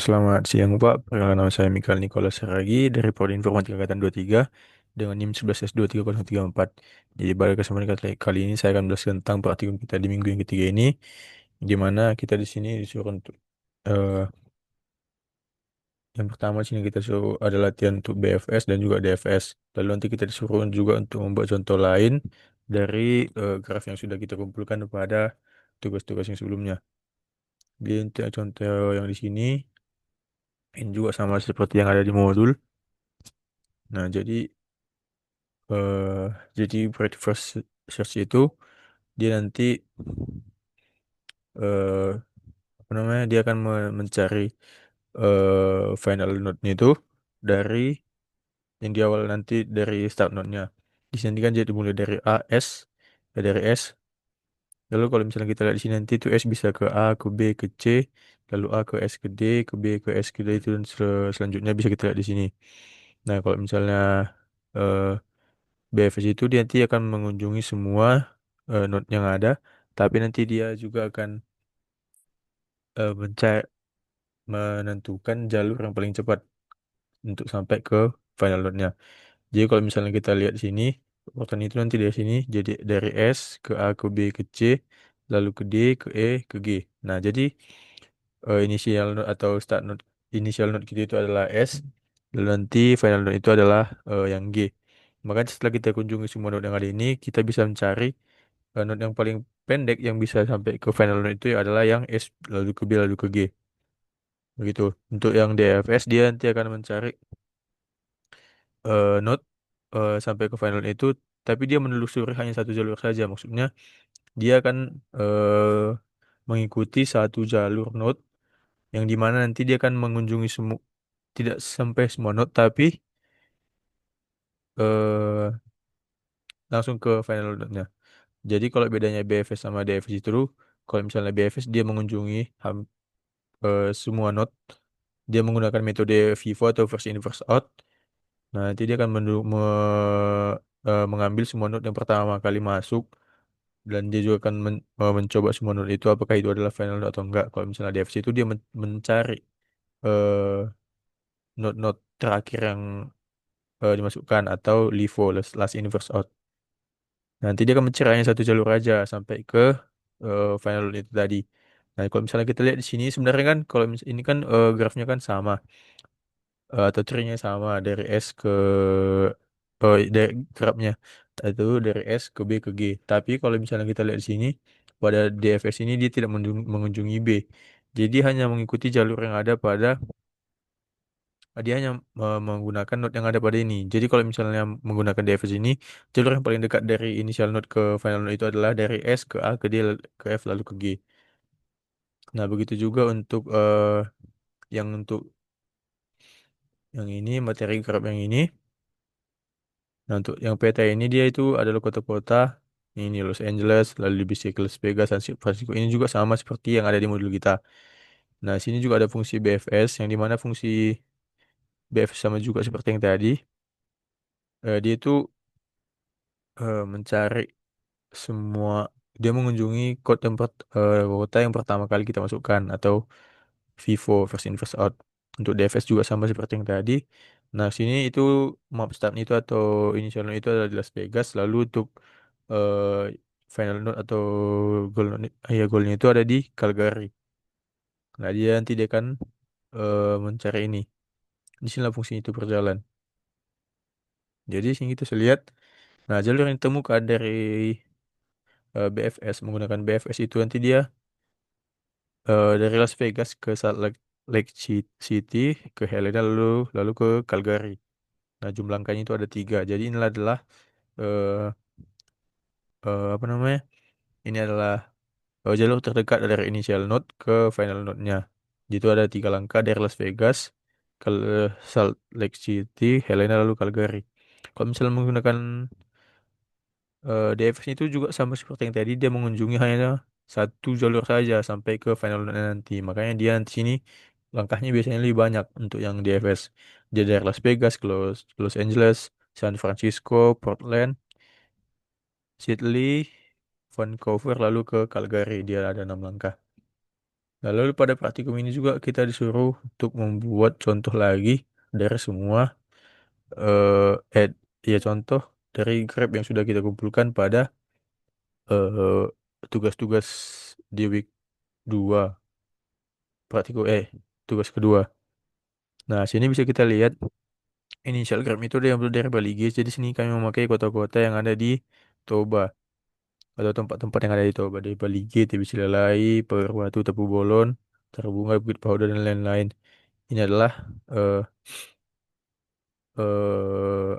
Selamat siang Pak, perkenalkan nama saya Mikael Nicholas Seragi dari Prodi Informatika Angkatan 23 dengan NIM 11S230034. Jadi pada kesempatan kali ini saya akan menjelaskan tentang praktikum kita di minggu yang ketiga ini, di mana kita di sini disuruh untuk eh, yang pertama sini kita suruh ada latihan untuk BFS dan juga DFS. Lalu nanti kita disuruh juga untuk membuat contoh lain dari graf yang sudah kita kumpulkan pada tugas-tugas yang sebelumnya. Jadi untuk contoh yang di sini ini juga sama seperti yang ada di modul. Nah, eh jadi first search itu dia nanti eh apa namanya dia akan mencari final node-nya itu dari yang di awal nanti dari start node-nya. Di sini kan jadi mulai dari A S dari S. Lalu kalau misalnya kita lihat di sini nanti itu S bisa ke A, ke B, ke C, lalu A ke S ke D, ke B ke S ke D itu dan selanjutnya bisa kita lihat di sini. Nah, kalau misalnya eh, BFS itu dia nanti akan mengunjungi semua node yang ada, tapi nanti dia juga akan mencari menentukan jalur yang paling cepat untuk sampai ke final node-nya. Jadi kalau misalnya kita lihat di sini, urutan itu nanti dari sini jadi dari S ke A ke B ke C, lalu ke D ke E ke G. Nah, jadi initial node atau start node initial node kita itu adalah S, lalu nanti final node itu adalah yang G. Maka setelah kita kunjungi semua node yang ada ini, kita bisa mencari node yang paling pendek yang bisa sampai ke final node itu adalah yang S lalu ke B lalu ke G. Begitu. Untuk yang DFS dia nanti akan mencari node sampai ke final itu, tapi dia menelusuri hanya satu jalur saja. Maksudnya dia akan mengikuti satu jalur node yang dimana nanti dia akan mengunjungi semua tidak sampai semua node tapi eh, langsung ke final node-nya. Jadi kalau bedanya BFS sama DFS itu, kalau misalnya BFS dia mengunjungi semua node, dia menggunakan metode FIFO atau first in first out. Nah, nanti dia akan mengambil semua node yang pertama kali masuk dan dia juga akan mencoba semua node itu apakah itu adalah final node atau enggak. Kalau misalnya DFS itu dia mencari eh, node-node terakhir yang dimasukkan atau LIFO last in first out. Nanti dia akan mencari hanya satu jalur aja sampai ke final itu tadi. Nah, kalau misalnya kita lihat di sini sebenarnya kan kalau ini kan grafnya kan sama atau tree-nya sama dari S ke dari grafnya itu dari S ke B ke G. Tapi kalau misalnya kita lihat di sini pada DFS ini dia tidak mengunjungi B. Jadi hanya mengikuti jalur yang ada pada dia hanya menggunakan node yang ada pada ini. Jadi kalau misalnya menggunakan DFS ini, jalur yang paling dekat dari initial node ke final node itu adalah dari S ke A ke D ke F lalu ke G. Nah, begitu juga untuk yang untuk yang ini materi grab yang ini. Nah, untuk yang peta ini dia itu adalah kota-kota ini Los Angeles, lalu di Las Vegas, San Francisco. Ini juga sama seperti yang ada di modul kita. Nah, sini juga ada fungsi BFS yang dimana fungsi BFS sama juga seperti yang tadi. Dia itu mencari semua dia mengunjungi kota yang pertama kali kita masukkan atau Vivo first in first out. Untuk DFS juga sama seperti yang tadi. Nah, sini itu map start itu atau initial node itu adalah di Las Vegas. Lalu untuk eh, final node atau goalnya itu ada di Calgary. Nah, dia nanti dia akan mencari ini. Di sini fungsi itu berjalan. Jadi sini kita bisa lihat. Nah, jalur yang ditemukan dari BFS menggunakan BFS itu nanti dia dari Las Vegas ke City ke Helena lalu ke Calgary. Nah, jumlah angkanya itu ada tiga. Jadi inilah adalah eh, apa namanya? Ini adalah jalur terdekat dari initial node ke final node-nya. Jadi itu ada tiga langkah dari Las Vegas ke Salt Lake City, Helena lalu Calgary. Kalau misalnya menggunakan DFS itu juga sama seperti yang tadi dia mengunjungi hanya satu jalur saja sampai ke final nanti. Makanya dia nanti sini langkahnya biasanya lebih banyak untuk yang DFS. Dia dari Las Vegas ke Los Angeles, San Francisco, Portland, Sydney, Vancouver lalu ke Calgary. Dia ada 6 langkah. Nah, lalu pada praktikum ini juga kita disuruh untuk membuat contoh lagi dari semua eh eh, ya contoh dari grab yang sudah kita kumpulkan pada eh, tugas-tugas di week 2 praktikum tugas kedua. Nah, sini bisa kita lihat inisial grab itu ada yang dari Bali G. Jadi sini kami memakai kota-kota yang ada di Toba atau tempat-tempat yang ada di Toba dari Bali G, Tbc Silelai, Perbatu, Tepu Bolon, Terbunga, Bukit Pauda dan lain-lain. Ini adalah eh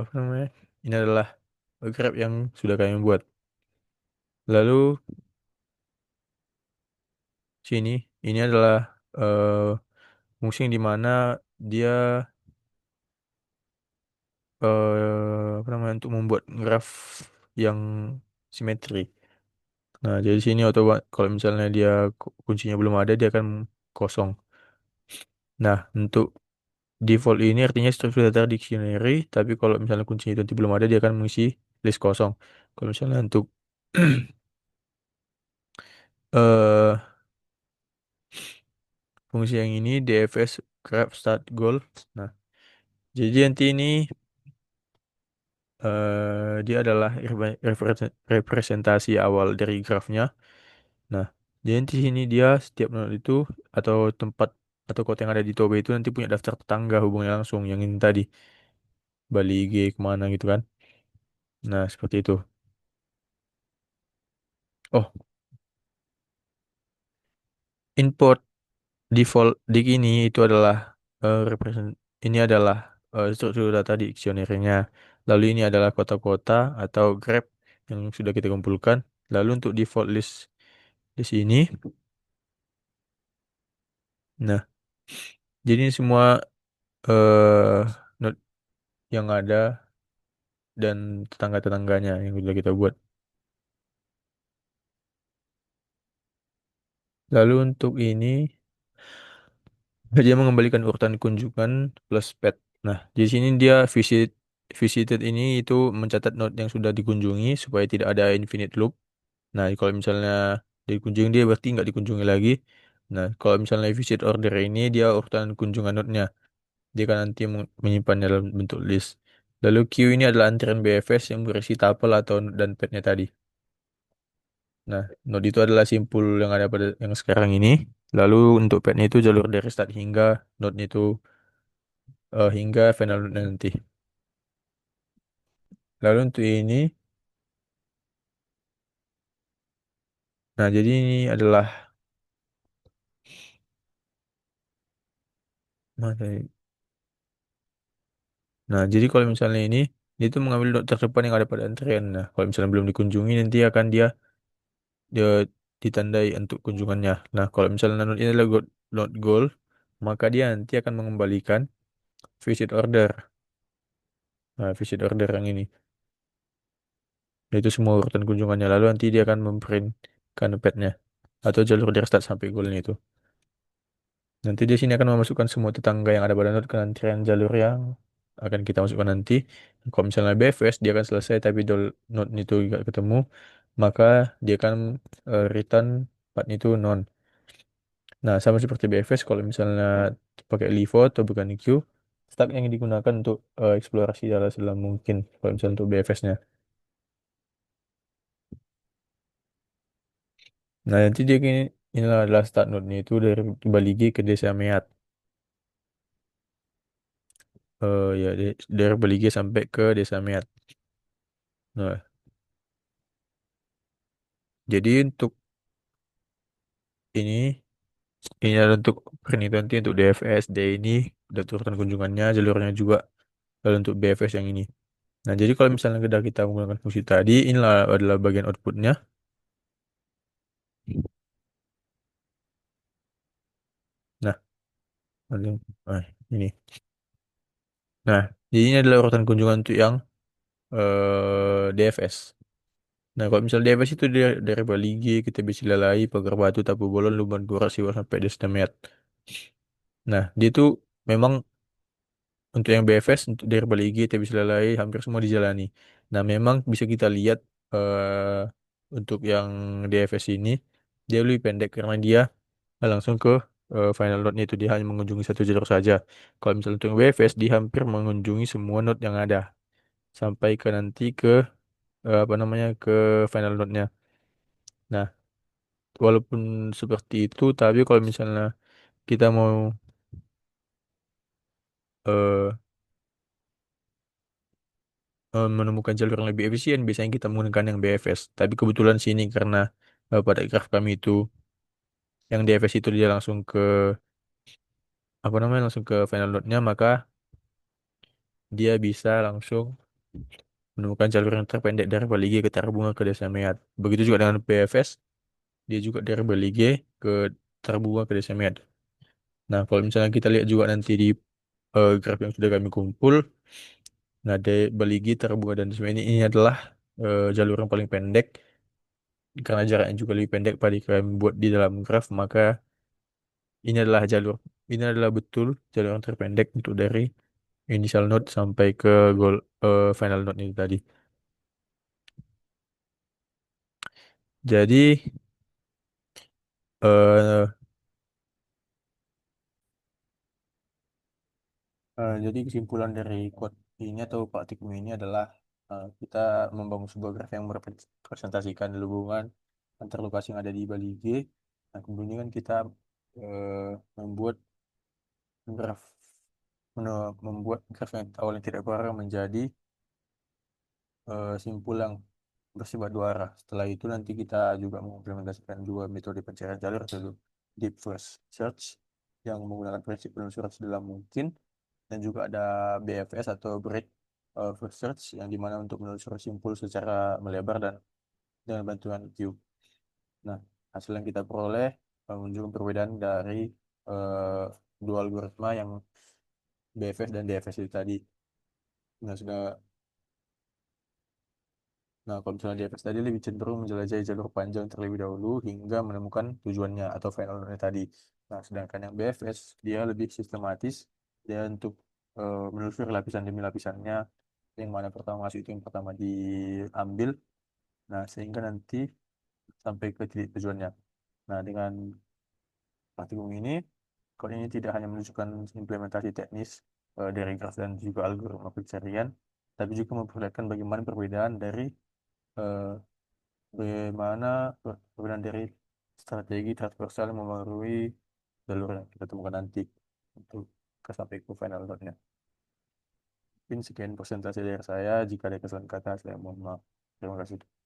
apa namanya? Ini adalah Grab yang sudah kami buat. Lalu sini ini adalah eh musim di mana dia apa namanya untuk membuat graf yang simetri. Nah, jadi sini kalau misalnya dia kuncinya belum ada dia akan kosong. Nah, untuk default ini artinya struktur data dictionary, tapi kalau misalnya kuncinya itu nanti belum ada dia akan mengisi list kosong. Kalau misalnya untuk eh fungsi yang ini DFS graph start goal. Nah, jadi nanti ini dia adalah representasi awal dari grafnya. Nah, jadi nanti sini dia setiap node itu atau tempat atau kota yang ada di Toba itu nanti punya daftar tetangga hubungannya langsung yang ini tadi Bali G kemana gitu kan. Nah, seperti itu. Oh, import default dig ini itu adalah represent ini adalah struktur data dictionary-nya. Lalu ini adalah kota-kota atau grab yang sudah kita kumpulkan. Lalu untuk default list di sini, nah, jadi ini semua eh node yang ada dan tetangga-tetangganya yang sudah kita buat. Lalu untuk ini, dia mengembalikan urutan kunjungan plus pet. Nah, di sini dia visited ini itu mencatat node yang sudah dikunjungi supaya tidak ada infinite loop. Nah, kalau misalnya dikunjungi dia berarti nggak dikunjungi lagi. Nah, kalau misalnya visit order ini dia urutan kunjungan node-nya. Dia akan nanti menyimpan dalam bentuk list. Lalu queue ini adalah antrian BFS yang berisi tuple atau dan petnya tadi. Nah, node itu adalah simpul yang ada pada yang sekarang ini. Lalu untuk petnya itu jalur dari start hingga node itu hingga final node nanti. Lalu untuk ini, nah jadi ini adalah mana tadi? Nah, jadi kalau misalnya ini dia itu mengambil node terdepan yang ada pada antrian. Nah, kalau misalnya belum dikunjungi nanti akan dia ditandai untuk kunjungannya. Nah, kalau misalnya node ini adalah node goal, maka dia nanti akan mengembalikan visit order. Nah, visit order yang ini. Yaitu semua urutan kunjungannya. Lalu nanti dia akan memprintkan petnya atau jalur dari start sampai goalnya itu. Nanti di sini akan memasukkan semua tetangga yang ada pada node ke antrian jalur yang akan kita masukkan nanti. Kalau misalnya BFS dia akan selesai tapi node itu tidak ketemu, maka dia akan return part itu non. Nah, sama seperti BFS kalau misalnya pakai LIFO atau bukan queue, stack yang digunakan untuk eksplorasi dalam sedalam mungkin kalau misalnya untuk BFS-nya. Nah, nanti dia inilah adalah start node-nya itu dari Baligi ke Desa Meat. Ya dari Baligi sampai ke Desa Meat. Nah, jadi untuk ini adalah untuk ini nanti untuk DFS, D ini udah turutan kunjungannya, jalurnya juga. Lalu untuk BFS yang ini. Nah, jadi kalau misalnya kita menggunakan fungsi tadi, inilah adalah bagian outputnya. Nah, nah, ini. Nah, jadi ini adalah urutan kunjungan untuk yang DFS. Nah, kalau misalnya DFS itu dari Baligi, kita bisa lalai, Pagar Batu, Tapu Bolon, Lumban Kuras, Siwa sampai Desdamet. Nah, dia itu memang untuk yang BFS, untuk dari Baligi, kita bisa lalai, hampir semua dijalani. Nah, memang bisa kita lihat untuk yang DFS ini, dia lebih pendek karena dia langsung ke final node-nya itu dia hanya mengunjungi satu jalur saja. Kalau misalnya untuk BFS dia hampir mengunjungi semua node yang ada sampai ke nanti ke apa namanya ke final node-nya. Nah, walaupun seperti itu, tapi kalau misalnya kita mau eh, menemukan jalur yang lebih efisien, biasanya kita menggunakan yang BFS. Tapi kebetulan sini karena pada graph kami itu yang DFS itu dia langsung ke apa namanya langsung ke final node-nya, maka dia bisa langsung menemukan jalur yang terpendek dari Bali G ke Tarbunga ke Desa Meyat. Begitu juga dengan BFS, dia juga dari Bali G ke Tarbunga ke Desa Meyat. Nah, kalau misalnya kita lihat juga nanti di graf yang sudah kami kumpul, nah dari Bali G, Tarbunga dan Desa Meyat ini adalah jalur yang paling pendek. Karena jaraknya juga lebih pendek pada kami buat di dalam graf, maka ini adalah jalur, ini adalah betul jalur yang terpendek untuk dari initial node sampai ke goal final node ini tadi. Jadi eh, jadi kesimpulan dari quote ini atau praktikum ini adalah kita membangun sebuah graf yang merepresentasikan hubungan antar lokasi yang ada di Bali G. Nah, kemudian kan kita membuat graf membuat graf yang awalnya tidak berarah menjadi simpul yang bersifat dua arah. Setelah itu nanti kita juga mengimplementasikan dua metode pencarian jalur yaitu deep first search yang menggunakan prinsip penelusuran sedalam mungkin dan juga ada BFS atau breadth first search yang dimana untuk menelusuri simpul secara melebar dan dengan bantuan cube. Nah, hasil yang kita peroleh menunjukkan perbedaan dari eh, dua algoritma yang BFS dan DFS itu tadi. Nah, kalau misalnya DFS tadi lebih cenderung menjelajahi jalur panjang terlebih dahulu hingga menemukan tujuannya atau final node tadi. Nah, sedangkan yang BFS dia lebih sistematis dia untuk menelusuri lapisan demi lapisannya yang mana pertama masuk itu yang pertama diambil. Nah, sehingga nanti sampai ke titik tujuannya. Nah, dengan praktikum ini, kalau ini tidak hanya menunjukkan implementasi teknis dari graf dan juga algoritma pencarian, tapi juga memperlihatkan bagaimana perbedaan dari eh, bagaimana perbedaan dari strategi transversal yang memengaruhi jalur yang kita temukan nanti untuk ke sampai ke final node-nya. Mungkin sekian presentasi dari saya. Jika ada kesalahan kata, saya mohon maaf. Terima kasih.